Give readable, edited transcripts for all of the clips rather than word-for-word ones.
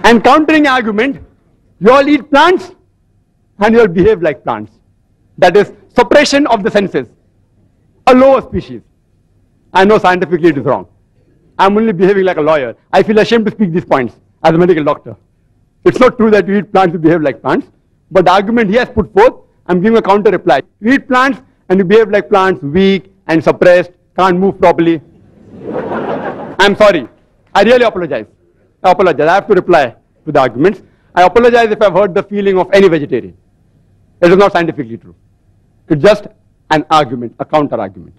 And countering argument, you all eat plants and you all behave like plants. That is suppression of the senses. A lower species. I know scientifically it is wrong. I'm only behaving like a lawyer. I feel ashamed to speak these points as a medical doctor. It's not true that you eat plants, you behave like plants. But the argument he has put forth, I'm giving a counter reply. You eat plants and you behave like plants, weak and suppressed, can't move properly. I'm sorry. I really apologize. I apologize. I have to reply to the arguments. I apologize if I've hurt the feeling of any vegetarian. It is not scientifically true. It's just an argument, a counter argument.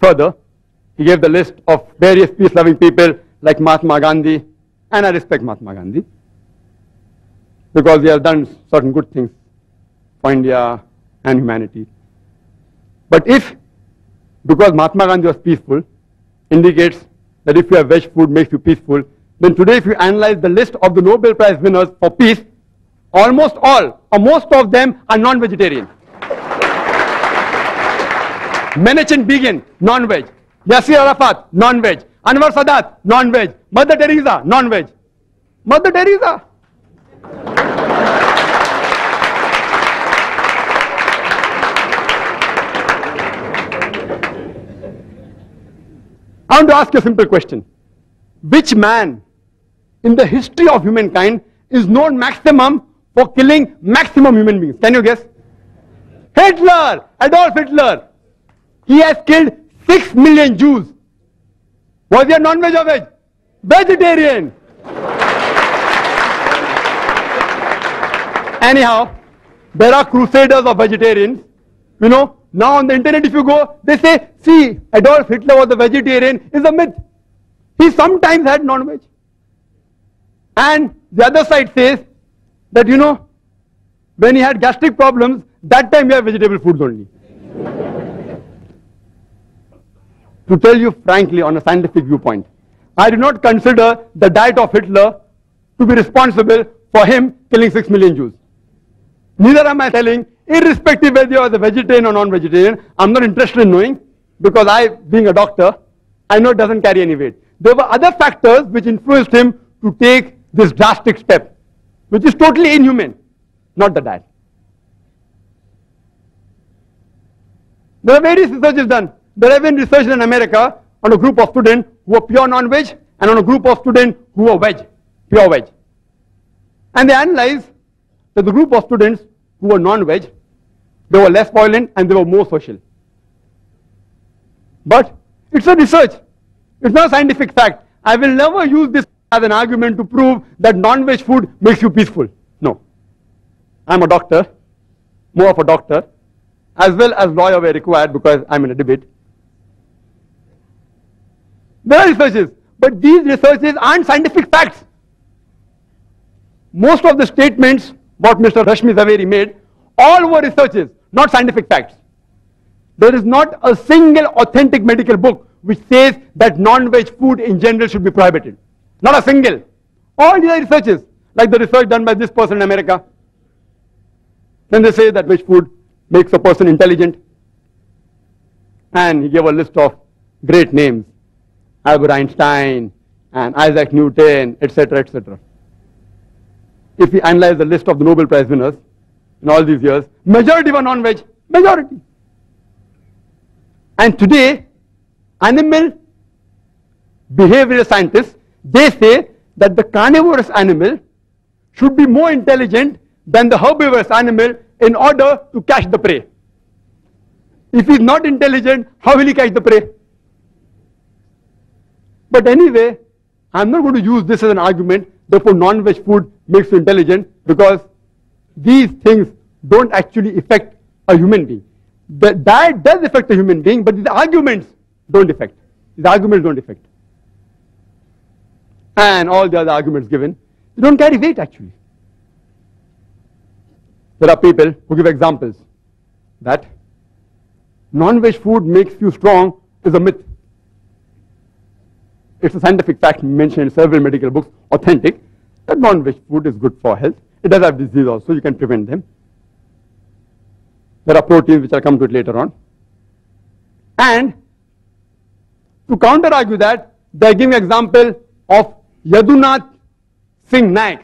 Further, he gave the list of various peace-loving people like Mahatma Gandhi, and I respect Mahatma Gandhi because he has done certain good things for India and humanity. But if, because Mahatma Gandhi was peaceful, indicates that if you have veg food makes you peaceful, then today if you analyze the list of the Nobel Prize winners for peace, almost all, or most of them are non-vegetarian. Menachem Begin, non-veg. Yasser Arafat, non-veg. Anwar Sadat, non-veg. Mother Teresa, non-veg. Mother Teresa. I want to ask you a simple question. Which man in the history of humankind is known maximum for killing maximum human beings? Can you guess? Hitler! Adolf Hitler! He has killed 6 million Jews. Was he a non-veg or veg? Vegetarian! Anyhow, there are crusaders of vegetarians. You know, now on the internet if you go, they say, see, Adolf Hitler was a vegetarian, is a myth. He sometimes had non-veg. And the other side says that, you know, when he had gastric problems, that time he had vegetable foods only. To tell you frankly, on a scientific viewpoint, I do not consider the diet of Hitler to be responsible for him killing 6 million Jews. Neither am I telling, irrespective whether you are a vegetarian or non-vegetarian, I'm not interested in knowing, because I, being a doctor, I know it doesn't carry any weight. There were other factors which influenced him to take this drastic step, which is totally inhumane, not the diet. There are various researches done. There have been research in America on a group of students who are pure non-veg and on a group of students who are veg, pure veg. And they analyzed that the group of students who were non-veg, they were less violent and they were more social. But it's a research. It's not a scientific fact. I will never use this as an argument to prove that non-veg food makes you peaceful. No. I'm a doctor, more of a doctor, as well as lawyer were required because I'm in a debate. There are researches, but these researches aren't scientific facts. Most of the statements what Mr. Rashmi Zaveri made, all were researches, not scientific facts. There is not a single authentic medical book which says that non-veg food in general should be prohibited. Not a single. All these are researches, like the research done by this person in America. Then they say that veg food makes a person intelligent. And he gave a list of great names. Albert Einstein and Isaac Newton, etc., etc. If we analyze the list of the Nobel Prize winners in all these years, majority were non-veg, majority. And today, animal behavioral scientists, they say that the carnivorous animal should be more intelligent than the herbivorous animal in order to catch the prey. If he is not intelligent, how will he catch the prey? But anyway, I'm not going to use this as an argument, therefore non-veg food makes you intelligent, because these things don't actually affect a human being. The diet does affect a human being, but the arguments don't affect. The arguments don't affect. And all the other arguments given, they don't carry weight actually. There are people who give examples that non-veg food makes you strong is a myth. It's a scientific fact mentioned in several medical books, authentic, that non-veg food is good for health. It does have disease also, you can prevent them. There are proteins which I'll come to it later on. And to counter-argue that, they are giving example of Yadunath Singh Naik.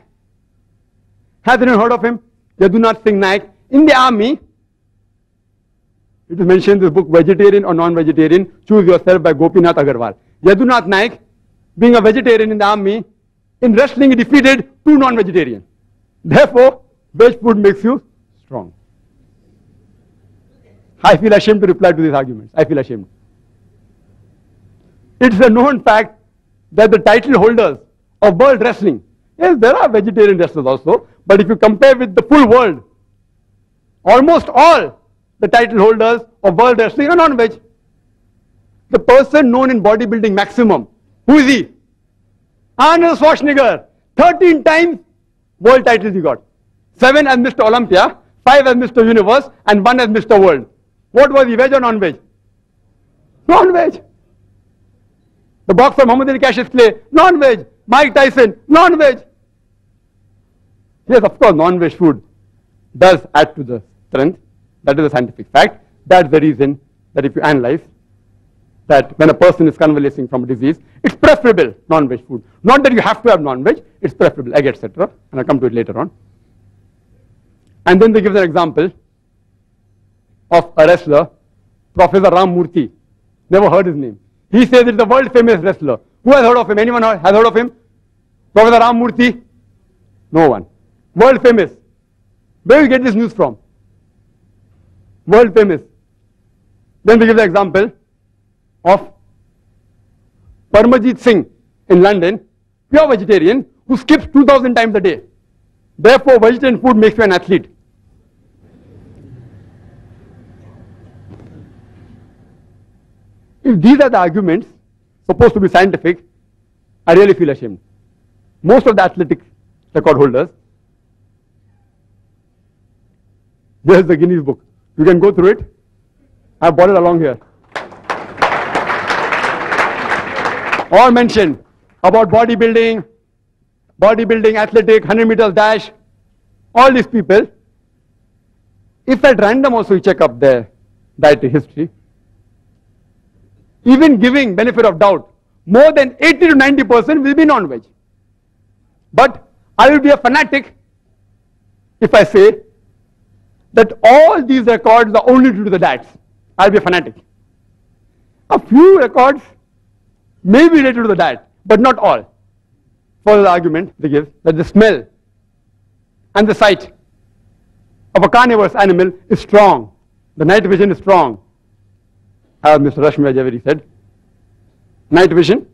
Has anyone heard of him? Yadunath Singh Naik. In the army, it is mentioned in this book, Vegetarian or Non-Vegetarian, Choose Yourself by Gopinath Agarwal. Yadunath Naik, being a vegetarian in the army, in wrestling he defeated 2 non-vegetarians. Therefore, veg food makes you strong. I feel ashamed to reply to these arguments. I feel ashamed. It's a known fact that the title holders of world wrestling, yes, there are vegetarian wrestlers also, but if you compare with the full world, almost all the title holders of world wrestling are non-veg. The person known in bodybuilding maximum, who is he? Arnold Schwarzenegger. 13 times world titles he got. 7 as Mr. Olympia, 5 as Mr. Universe, and 1 as Mr. World. What was he, veg or non-veg? Non-veg. The boxer Muhammad Ali Cassius Clay, non-veg. Mike Tyson, non-veg. Yes, of course, non-veg food does add to the strength. That is a scientific fact. That's the reason that if you analyze that when a person is convalescing from a disease, it's preferable non-veg food. Not that you have to have non-veg, it's preferable, egg, etc. And I'll come to it later on. And then they give an example of a wrestler, Professor Ram Murthy. Never heard his name. He says it's the world famous wrestler. Who has heard of him? Anyone has heard of him? Professor Ram Murthy? No one. World famous. Where do you get this news from? World famous. Then they give the example of Parmajit Singh in London, pure vegetarian, who skips 2,000 times a day. Therefore, vegetarian food makes you an athlete. If these are the arguments supposed to be scientific, I really feel ashamed. Most of the athletic record holders, there's the Guinness book. You can go through it. I've brought it along here. All mentioned about bodybuilding, athletic, 100 meters dash, all these people. If at random also you check up their dietary history, even giving benefit of doubt, more than 80 to 90% will be non-veg. But I will be a fanatic if I say that all these records are only due to the diets. I'll be a fanatic. A few records may be related to the diet, but not all. For the argument they give that the smell and the sight of a carnivorous animal is strong. The night vision is strong. As Mr. Rashmi Javeri said, night vision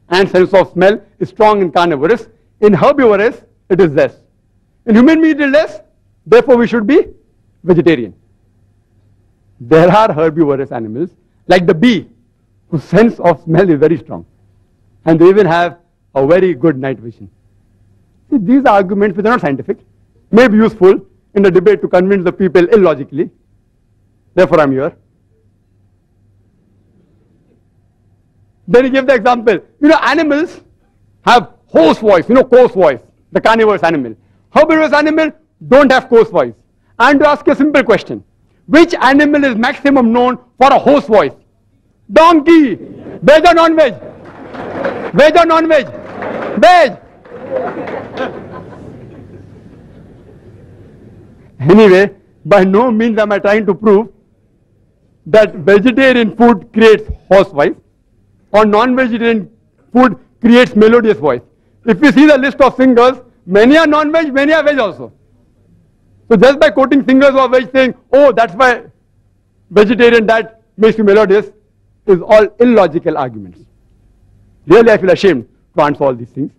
and sense of smell is strong in carnivorous. In herbivorous, it is less. In human meat, it is less. Therefore, we should be vegetarian. There are herbivorous animals, like the bee, whose sense of smell is very strong. And they even have a very good night vision. See, these are arguments which are not scientific, may be useful in the debate to convince the people illogically. Therefore, I'm here. Then he gave the example. Animals have hoarse voice, coarse voice, the carnivorous animal. Herbivorous animal don't have coarse voice. And to ask a simple question, which animal is maximum known for a hoarse voice? Donkey. Veg or non-veg? Veg or non-veg? Veg. Anyway, by no means am I trying to prove that vegetarian food creates hoarse voice or non-vegetarian food creates melodious voice. If you see the list of singers, many are non-veg, many are veg also. So just by quoting singers who are veg saying, oh, that's why vegetarian diet makes you melodious, is all illogical arguments. Really, I feel ashamed to answer all these things.